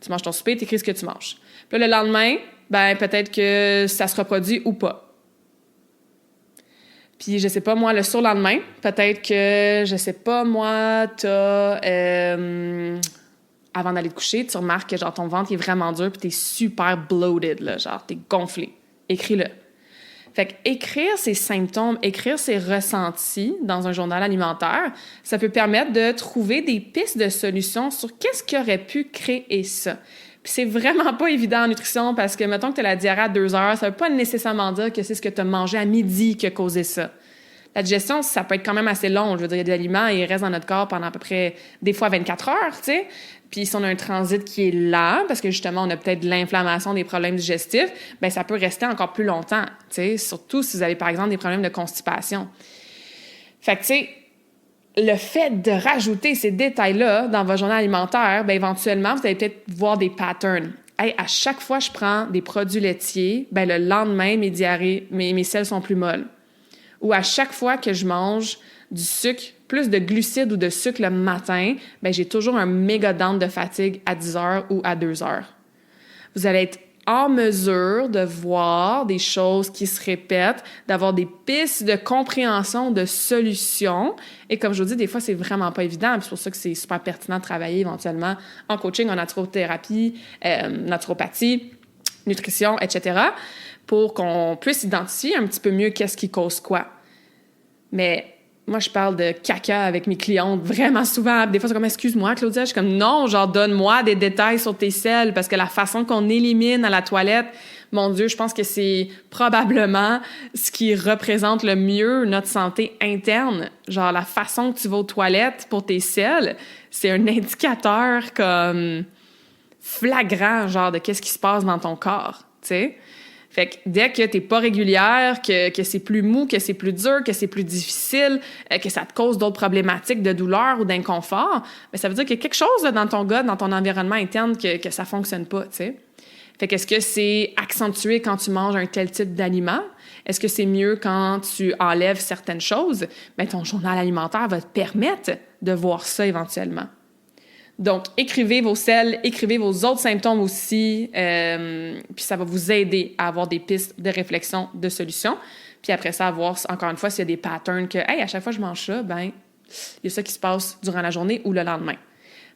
Tu manges ton souper, tu écris ce que tu manges. Puis là, le lendemain, ben peut-être que ça se reproduit ou pas. Puis, je sais pas, moi, le surlendemain, peut-être que, je sais pas, moi, t'as... avant d'aller te coucher, tu remarques que genre ton ventre est vraiment dur puis t'es super bloated, là, genre t'es gonflé. Écris-le. Fait que écrire ces symptômes, écrire ces ressentis dans un journal alimentaire, ça peut permettre de trouver des pistes de solutions sur qu'est-ce qui aurait pu créer ça. Puis c'est vraiment pas évident en nutrition parce que, mettons que tu as la diarrhée à 2 heures, ça veut pas nécessairement dire que c'est ce que tu as mangé à midi qui a causé ça. La digestion, ça peut être quand même assez long. Je veux dire, il y a des aliments et ils restent dans notre corps pendant à peu près, des fois, 24 heures, tu sais. Puis si on a un transit qui est lent, parce que justement, on a peut-être de l'inflammation, des problèmes digestifs, bien, ça peut rester encore plus longtemps, tu sais, surtout si vous avez, par exemple, des problèmes de constipation. Fait que, tu sais, le fait de rajouter ces détails-là dans votre journal alimentaire, bien, éventuellement, vous allez peut-être voir des patterns. Hey, à chaque fois que je prends des produits laitiers, bien, le lendemain, mes diarrhées, mes selles sont plus molles. Ou à chaque fois que je mange du sucre, plus de glucides ou de sucre le matin, bien, j'ai toujours un méga down de fatigue à 10 heures ou à 2 heures. Vous allez être en mesure de voir des choses qui se répètent, d'avoir des pistes de compréhension, de solutions. Et comme je vous dis, des fois, c'est vraiment pas évident. C'est pour ça que c'est super pertinent de travailler éventuellement en coaching, en naturothérapie, naturopathie, nutrition, etc., pour qu'on puisse identifier un petit peu mieux qu'est-ce qui cause quoi. Mais moi, je parle de caca avec mes clientes vraiment souvent. Des fois, c'est comme « Excuse-moi, Claudia ». Je suis comme « Non, genre, donne-moi des détails sur tes selles. » Parce que la façon qu'on élimine à la toilette, mon Dieu, je pense que c'est probablement ce qui représente le mieux notre santé interne. Genre, la façon que tu vas aux toilettes pour tes selles, c'est un indicateur comme flagrant, genre, de qu'est-ce qui se passe dans ton corps, tu sais. Fait que dès que t'es pas régulière, que c'est plus mou, que c'est plus dur, que c'est plus difficile, que ça te cause d'autres problématiques de douleur ou d'inconfort, bien, ça veut dire qu'il y a quelque chose là, dans ton gut, dans ton environnement interne que ça fonctionne pas, tu sais. Fait que est-ce que c'est accentué quand tu manges un tel type d'aliment? Est-ce que c'est mieux quand tu enlèves certaines choses? Bien, ton journal alimentaire va te permettre de voir ça éventuellement. Donc, écrivez vos selles, écrivez vos autres symptômes aussi, puis ça va vous aider à avoir des pistes de réflexion, de solutions. Puis après ça, à voir, encore une fois, s'il y a des patterns que, hey, à chaque fois que je mange ça, ben il y a ça qui se passe durant la journée ou le lendemain.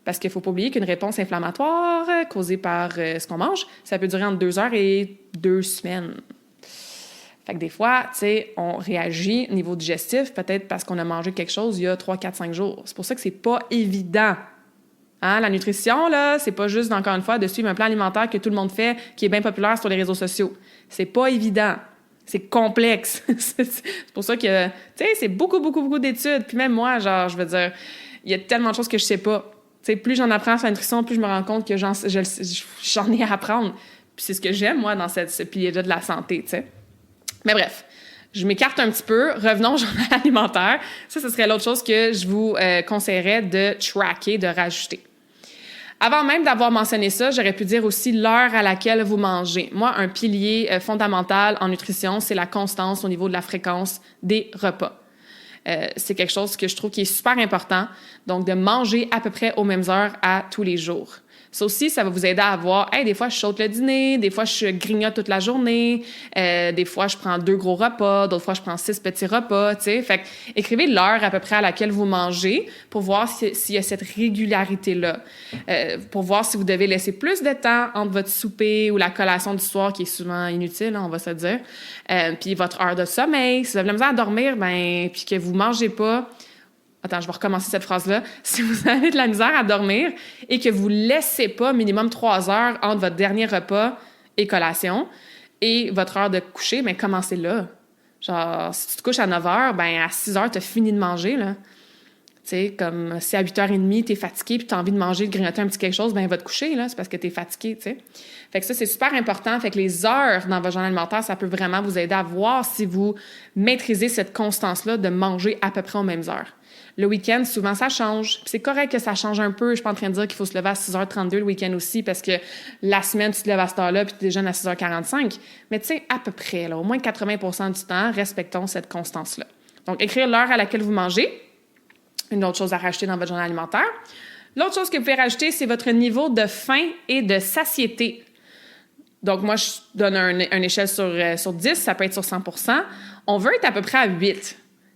Parce qu'il ne faut pas oublier qu'une réponse inflammatoire causée par ce qu'on mange, ça peut durer entre 2 heures et 2 semaines. Fait que des fois, tu sais, on réagit au niveau digestif, peut-être parce qu'on a mangé quelque chose il y a 3, 4, 5 jours. C'est pour ça que c'est pas évident. Hein? La nutrition, là, c'est pas juste, encore une fois, de suivre un plan alimentaire que tout le monde fait, qui est bien populaire sur les réseaux sociaux. C'est pas évident. C'est complexe. C'est pour ça que, tu sais, c'est beaucoup, beaucoup, beaucoup d'études. Puis même moi, genre, je veux dire, il y a tellement de choses que je sais pas. Tu sais, plus j'en apprends sur la nutrition, plus je me rends compte que j'en ai à apprendre. Puis c'est ce que j'aime, moi, dans ce pilier-là de la santé, tu sais. Mais bref, je m'écarte un petit peu. Revenons au journal alimentaire. Ça, ce serait l'autre chose que je vous conseillerais de tracker, de rajouter. Avant même d'avoir mentionné ça, j'aurais pu dire aussi l'heure à laquelle vous mangez. Moi, un pilier fondamental en nutrition, c'est la constance au niveau de la fréquence des repas. C'est quelque chose que je trouve qui est super important. Donc, de manger à peu près aux mêmes heures à tous les jours. Ça aussi, ça va vous aider à voir, hey, des fois, je saute le dîner, des fois, je grignote toute la journée, des fois, je prends 2 gros repas, d'autres fois, je prends 6 petits repas, tu sais. Fait que, écrivez l'heure à peu près à laquelle vous mangez pour voir s'il y a cette régularité-là. Pour voir si vous devez laisser plus de temps entre votre souper ou la collation du soir, qui est souvent inutile, hein, on va se dire, puis votre heure de sommeil. Si vous avez la misère à dormir, ben, puis que vous mangez pas... Attends, je vais recommencer cette phrase-là. Si vous avez de la misère à dormir et que vous ne laissez pas minimum 3 heures entre votre dernier repas et collation et votre heure de coucher, bien, commencez là. Genre, si tu te couches à 9 heures, bien, à 6 heures, tu as fini de manger, là. Tu sais, comme si à 8h30, tu es fatigué puis tu as envie de manger, de grignoter un petit quelque chose, bien, va te coucher, là. C'est parce que tu es fatigué, tu sais. Fait que ça, c'est super important. Fait que les heures dans votre journal alimentaire, ça peut vraiment vous aider à voir si vous maîtrisez cette constance-là de manger à peu près aux mêmes heures. Le week-end, souvent, ça change. Puis c'est correct que ça change un peu. Je suis pas en train de dire qu'il faut se lever à 6h32 le week-end aussi parce que la semaine, tu te lèves à cette heure-là puis tu déjeunes à 6h45. Mais tu sais, à peu près, là, au moins 80% du temps, respectons cette constance-là. Donc, écrire l'heure à laquelle vous mangez. Une autre chose à rajouter dans votre journal alimentaire. L'autre chose que vous pouvez rajouter, c'est votre niveau de faim et de satiété. Donc, moi, je donne une échelle sur 10, ça peut être sur 100%. On veut être à peu près à 8.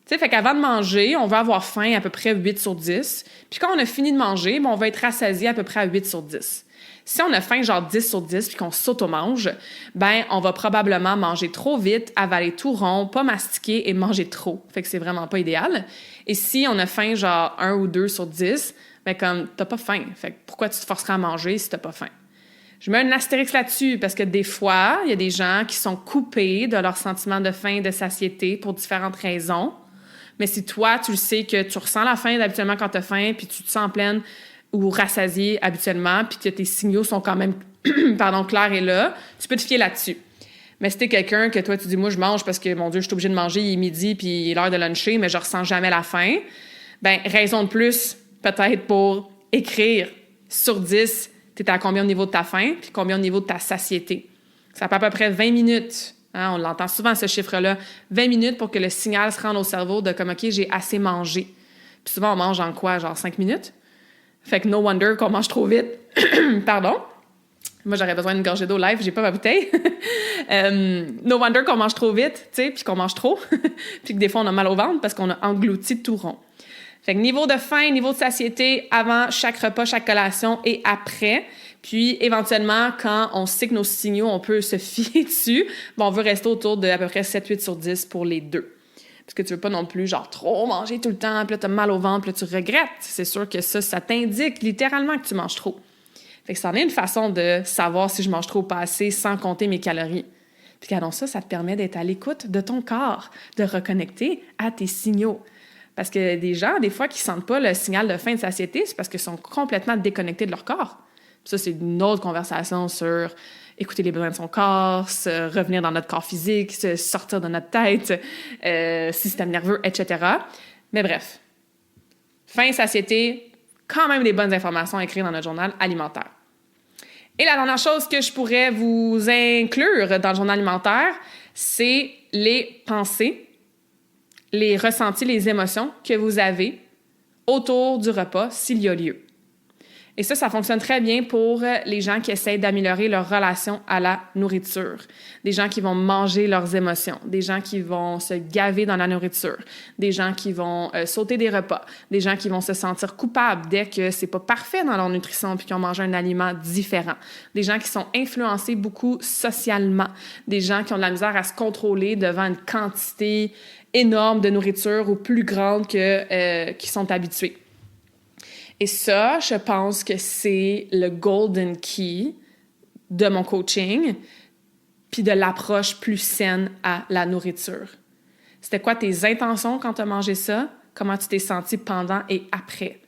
Tu sais, fait qu'avant de manger, on va avoir faim à peu près 8 sur 10. Puis quand on a fini de manger, on va être rassasié à peu près à 8 sur 10. Si on a faim genre 10 sur 10 puis qu'on s'auto-mange, ben on va probablement manger trop vite, avaler tout rond, pas mastiquer et manger trop. Fait que c'est vraiment pas idéal. Et si on a faim genre 1 ou 2 sur 10, ben comme t'as pas faim. Fait que pourquoi tu te forcerais à manger si t'as pas faim? Je mets un astérix là-dessus parce que des fois, il y a des gens qui sont coupés de leur sentiment de faim et de satiété pour différentes raisons. Mais si toi, tu le sais que tu ressens la faim habituellement quand tu as faim, puis tu te sens pleine ou rassasiée habituellement, puis que tes signaux sont quand même clairs et là, tu peux te fier là-dessus. Mais si t'es quelqu'un que toi, tu dis, moi, je mange parce que, mon Dieu, je suis obligée de manger, il est midi, puis il est l'heure de luncher, mais je ressens jamais la faim, ben raison de plus, peut-être, pour écrire sur 10, t'es à combien au niveau de ta faim, puis combien au niveau de ta satiété. Ça fait à peu près 20 minutes. Hein, on l'entend souvent, ce chiffre-là. 20 minutes pour que le signal se rende au cerveau de comme, OK, j'ai assez mangé. Puis souvent, on mange en quoi? Genre 5 minutes? Fait que no wonder qu'on mange trop vite. Pardon. Moi, j'aurais besoin d'une gorgée d'eau live, j'ai pas ma bouteille. No wonder qu'on mange trop vite, tu sais, puis qu'on mange trop. Puis que des fois, on a mal au ventre parce qu'on a englouti tout rond. Fait que niveau de faim, niveau de satiété, avant chaque repas, chaque collation et après. Puis, éventuellement, quand on sait que nos signaux, on peut se fier dessus, bon, on veut rester autour de à peu près 7-8 sur 10 pour les deux. Parce que tu veux pas non plus, genre, trop manger tout le temps, puis là, t'as mal au ventre, puis là, tu regrettes. C'est sûr que ça t'indique littéralement que tu manges trop. Fait que ça en est une façon de savoir si je mange trop ou pas assez sans compter mes calories. Puis, regardons ça te permet d'être à l'écoute de ton corps, de reconnecter à tes signaux. Parce que des gens, des fois, qui sentent pas le signal de faim et de satiété, c'est parce qu'ils sont complètement déconnectés de leur corps. Ça, c'est une autre conversation sur écouter les besoins de son corps, se revenir dans notre corps physique, se sortir de notre tête, système nerveux, etc. Mais bref, faim et satiété, quand même des bonnes informations à écrire dans notre journal alimentaire. Et la dernière chose que je pourrais vous inclure dans le journal alimentaire, c'est les pensées, les ressentis, les émotions que vous avez autour du repas s'il y a lieu. Et ça fonctionne très bien pour les gens qui essayent d'améliorer leur relation à la nourriture. Des gens qui vont manger leurs émotions, des gens qui vont se gaver dans la nourriture, des gens qui vont sauter des repas, des gens qui vont se sentir coupables dès que c'est pas parfait dans leur nutrition puis qu'ils ont mangé un aliment différent, des gens qui sont influencés beaucoup socialement, des gens qui ont de la misère à se contrôler devant une quantité énorme de nourriture ou plus grande que qui sont habitués. Et ça, je pense que c'est le golden key de mon coaching, puis de l'approche plus saine à la nourriture. C'était quoi tes intentions quand tu as mangé ça? Comment tu t'es senti pendant et après?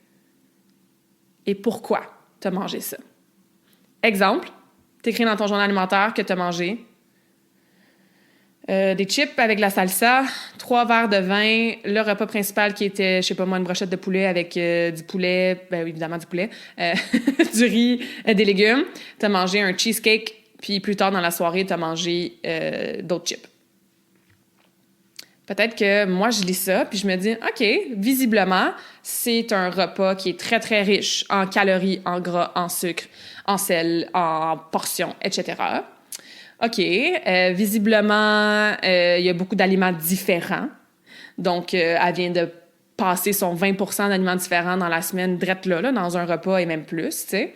Et pourquoi tu as mangé ça? Exemple, tu écris dans ton journal alimentaire que tu as mangé des chips avec de la salsa, 3 verres de vin, le repas principal qui était, je sais pas moi, une brochette de poulet avec du poulet, ben évidemment du poulet, du riz, des légumes. Tu as mangé un cheesecake, puis plus tard dans la soirée, tu as mangé d'autres chips. Peut-être que moi, je lis ça, puis je me dis, OK, visiblement, c'est un repas qui est très, très riche en calories, en gras, en sucre, en sel, en portions, etc. OK, visiblement, il y a beaucoup d'aliments différents. Donc, elle vient de passer son 20% d'aliments différents dans la semaine, drette là, dans un repas et même plus, tu sais.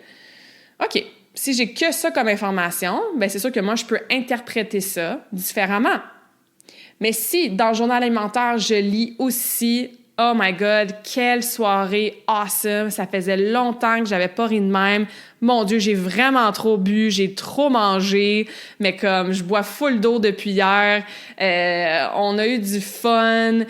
OK, si j'ai que ça comme information, bien, c'est sûr que moi, je peux interpréter ça différemment. Mais si, dans le journal alimentaire, je lis aussi « Oh my God, quelle soirée awesome! Ça faisait longtemps que j'avais pas ri de même. Mon Dieu, j'ai vraiment trop bu, j'ai trop mangé, mais comme je bois full d'eau depuis hier. On a eu du fun.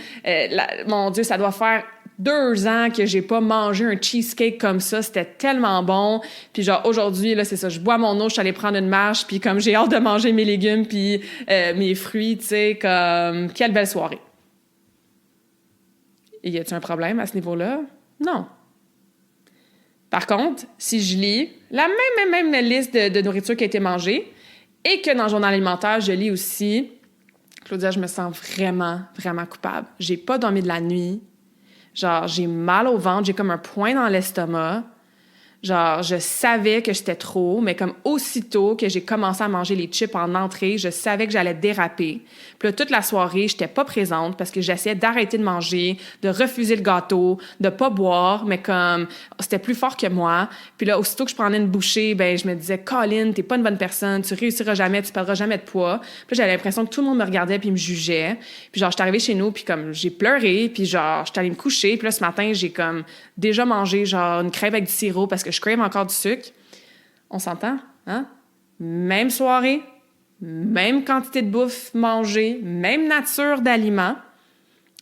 Mon Dieu, ça doit faire 2 ans que j'ai pas mangé un cheesecake comme ça. C'était tellement bon. Puis genre, aujourd'hui, là, c'est ça, je bois mon eau, je suis allée prendre une marche, puis comme j'ai hâte de manger mes légumes puis mes fruits, tu sais, comme quelle belle soirée. Et y a-t-il un problème à ce niveau-là? Non. Par contre, si je lis la même liste de nourriture qui a été mangée et que dans le journal alimentaire, je lis aussi « Claudia, je me sens vraiment, vraiment coupable. J'ai pas dormi de la nuit. Genre, j'ai mal au ventre, j'ai comme un point dans l'estomac. Genre, je savais que j'étais trop, mais comme aussitôt que j'ai commencé à manger les chips en entrée, je savais que j'allais déraper. Puis là, toute la soirée, j'étais pas présente parce que j'essayais d'arrêter de manger, de refuser le gâteau, de pas boire, mais comme c'était plus fort que moi. Puis là, aussitôt que je prenais une bouchée, ben je me disais « Colin, t'es pas une bonne personne, tu réussiras jamais, tu perdras jamais de poids. » Puis là, j'avais l'impression que tout le monde me regardait puis me jugeait. Puis genre, j'étais arrivée chez nous, puis comme j'ai pleuré, puis genre, j'étais allée me coucher. Puis là, ce matin, j'ai comme déjà mangé genre une crêpe avec du sirop parce que je crave encore du sucre. On s'entend, hein? Même soirée, même quantité de bouffe mangée, même nature d'aliments.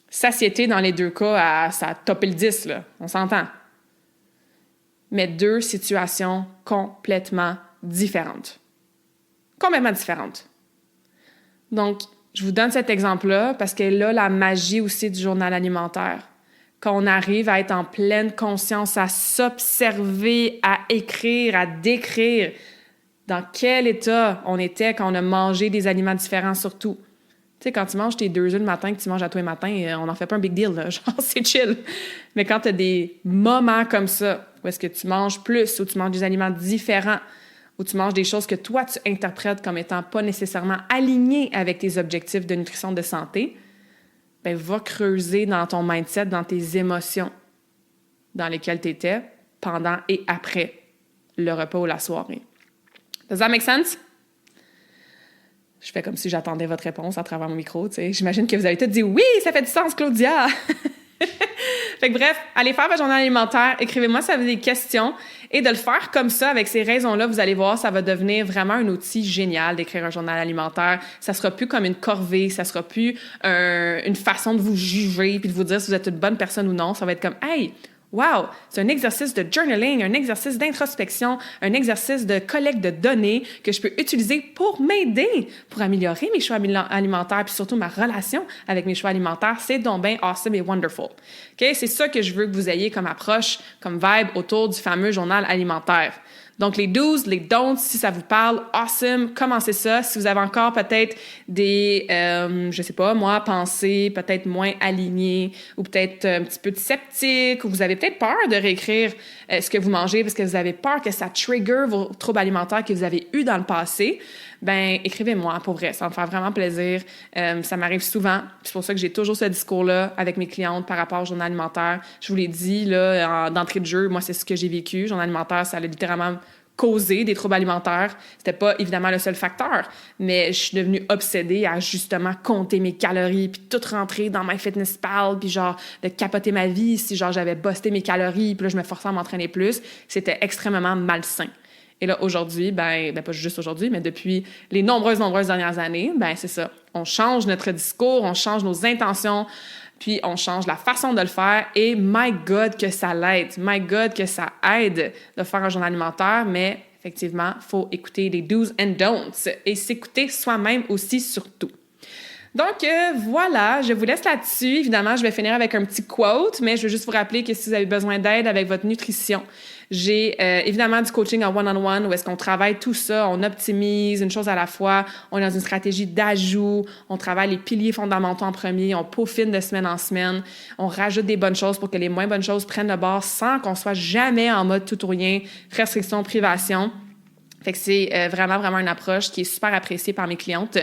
Satiété dans les 2 cas, ça a topé le 10, là. On s'entend. Mais 2 situations complètement différentes. Complètement différentes. Donc, je vous donne cet exemple-là parce que là, la magie aussi du journal alimentaire. Quand on arrive à être en pleine conscience, à s'observer, à écrire, à décrire dans quel état on était quand on a mangé des aliments différents surtout. Tu sais, quand tu manges tes 2 œufs le matin, que tu manges à tous les matins, on n'en fait pas un big deal, là. Genre, c'est chill. Mais quand tu as des moments comme ça, où est-ce que tu manges plus, où tu manges des aliments différents, où tu manges des choses que toi, tu interprètes comme étant pas nécessairement alignées avec tes objectifs de nutrition de santé, ben, va creuser dans ton mindset, dans tes émotions dans lesquelles tu étais pendant et après le repas ou la soirée. Does that make sense? Je fais comme si j'attendais votre réponse à travers mon micro, tu sais. J'imagine que vous avez tous dit « Oui, ça fait du sens, Claudia! » Fait que bref, allez faire votre journal alimentaire, écrivez-moi si vous avez des questions et de le faire comme ça, avec ces raisons-là, vous allez voir, ça va devenir vraiment un outil génial d'écrire un journal alimentaire. Ça sera plus comme une corvée, ça sera plus une façon de vous juger puis de vous dire si vous êtes une bonne personne ou non. Ça va être comme « Hey! Wow! C'est un exercice de journaling, un exercice d'introspection, un exercice de collecte de données que je peux utiliser pour m'aider, pour améliorer mes choix alimentaires puis surtout ma relation avec mes choix alimentaires. C'est donc bien awesome et wonderful. Okay? C'est ça que je veux que vous ayez comme approche, comme vibe autour du fameux journal alimentaire. Donc, les do's, les don'ts, si ça vous parle, awesome, commencez ça. Si vous avez encore peut-être des, je sais pas, moi, pensées peut-être moins alignées ou peut-être un petit peu de sceptique ou vous avez peut-être peur de réécrire ce que vous mangez parce que vous avez peur que ça trigger vos troubles alimentaires que vous avez eus dans le passé, ben écrivez-moi, pour vrai, ça va me faire vraiment plaisir. Ça m'arrive souvent, c'est pour ça que j'ai toujours ce discours-là avec mes clientes par rapport au journal alimentaire. Je vous l'ai dit, là, d'entrée de jeu, moi, c'est ce que j'ai vécu. Le journal alimentaire, ça a littéralement causé des troubles alimentaires. C'était pas évidemment le seul facteur, mais je suis devenue obsédée à justement compter mes calories puis tout rentrer dans MyFitnessPal puis genre de capoter ma vie si genre j'avais busté mes calories puis là je me forçais à m'entraîner plus. C'était extrêmement malsain. Et là, aujourd'hui, ben pas juste aujourd'hui, mais depuis les nombreuses dernières années, ben c'est ça. On change notre discours, on change nos intentions, puis on change la façon de le faire. Et my God que ça l'aide, my God que ça aide de faire un journal alimentaire, mais effectivement, il faut écouter les do's and don'ts et s'écouter soi-même aussi surtout. Donc, voilà, je vous laisse là-dessus. Évidemment, je vais finir avec un petit quote, mais je veux juste vous rappeler que si vous avez besoin d'aide avec votre nutrition, j'ai évidemment du coaching en one-on-one où est-ce qu'on travaille tout ça, on optimise une chose à la fois, on est dans une stratégie d'ajout, on travaille les piliers fondamentaux en premier, on peaufine de semaine en semaine, on rajoute des bonnes choses pour que les moins bonnes choses prennent le bord sans qu'on soit jamais en mode tout ou rien, restriction, privation. Fait que c'est vraiment une approche qui est super appréciée par mes clientes.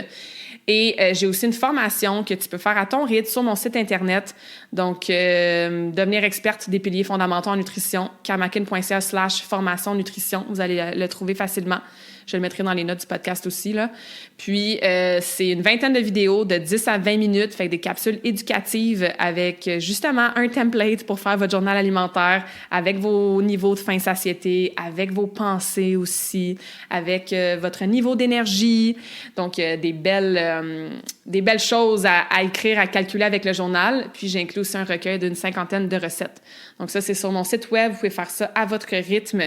Et j'ai aussi une formation que tu peux faire à ton rythme sur mon site Internet. Donc, devenir experte des piliers fondamentaux en nutrition, karmakin.ca/formation nutrition. Vous allez le trouver facilement. Je le mettrai dans les notes du podcast aussi, là. Puis, c'est une vingtaine de vidéos de 10 à 20 minutes, fait des capsules éducatives avec justement un template pour faire votre journal alimentaire, avec vos niveaux de faim-satiété, avec vos pensées aussi, avec votre niveau d'énergie. Donc, des belles choses à écrire, à calculer avec le journal. Puis, j'inclus aussi un recueil d'une 50aine de recettes. Donc, ça, c'est sur mon site web. Vous pouvez faire ça à votre rythme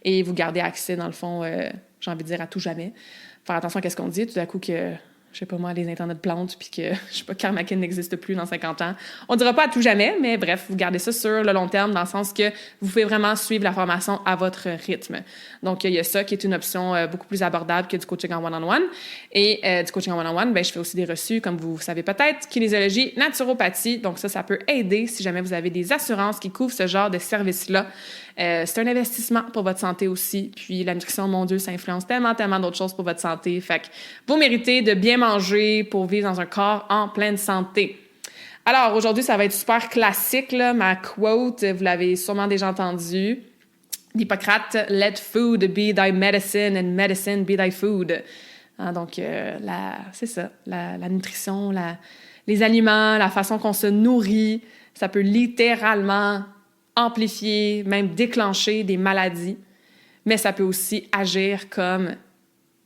et vous gardez accès, dans le fond, j'ai envie de dire à tout jamais. Faire attention à ce qu'on dit. Tout à coup que, je sais pas moi, les internets plantent puis que, je sais pas, Karmakin n'existe plus dans 50 ans. On dira pas à tout jamais, mais bref, vous gardez ça sur le long terme dans le sens que vous pouvez vraiment suivre la formation à votre rythme. Donc, il y a ça qui est une option beaucoup plus abordable que du coaching en one-on-one. Et du coaching en one-on-one, ben je fais aussi des reçus, comme vous savez peut-être, kinésiologie, naturopathie. Donc, ça peut aider si jamais vous avez des assurances qui couvrent ce genre de service-là. C'est un investissement pour votre santé aussi. Puis la nutrition, mon Dieu, ça influence tellement d'autres choses pour votre santé. Fait que vous méritez de bien manger pour vivre dans un corps en pleine santé. Alors, aujourd'hui, ça va être super classique, là, ma quote. Vous l'avez sûrement déjà entendu. D'Hippocrate, « Let food be thy medicine and medicine be thy food ». Hein, donc, c'est ça, la nutrition, les aliments, la façon qu'on se nourrit, ça peut littéralement amplifier, même déclencher des maladies, mais ça peut aussi agir comme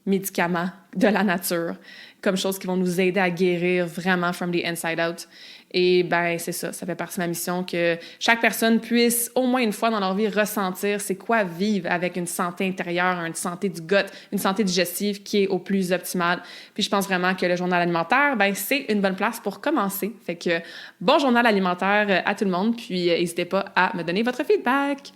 médicaments de la nature, comme choses qui vont nous aider à guérir vraiment from the inside out. Et ben c'est ça fait partie de ma mission que chaque personne puisse au moins une fois dans leur vie ressentir c'est quoi vivre avec une santé intérieure, une santé du gut, une santé digestive qui est au plus optimale. Puis je pense vraiment que le journal alimentaire, ben c'est une bonne place pour commencer. Fait que bon journal alimentaire à tout le monde, puis n'hésitez pas à me donner votre feedback.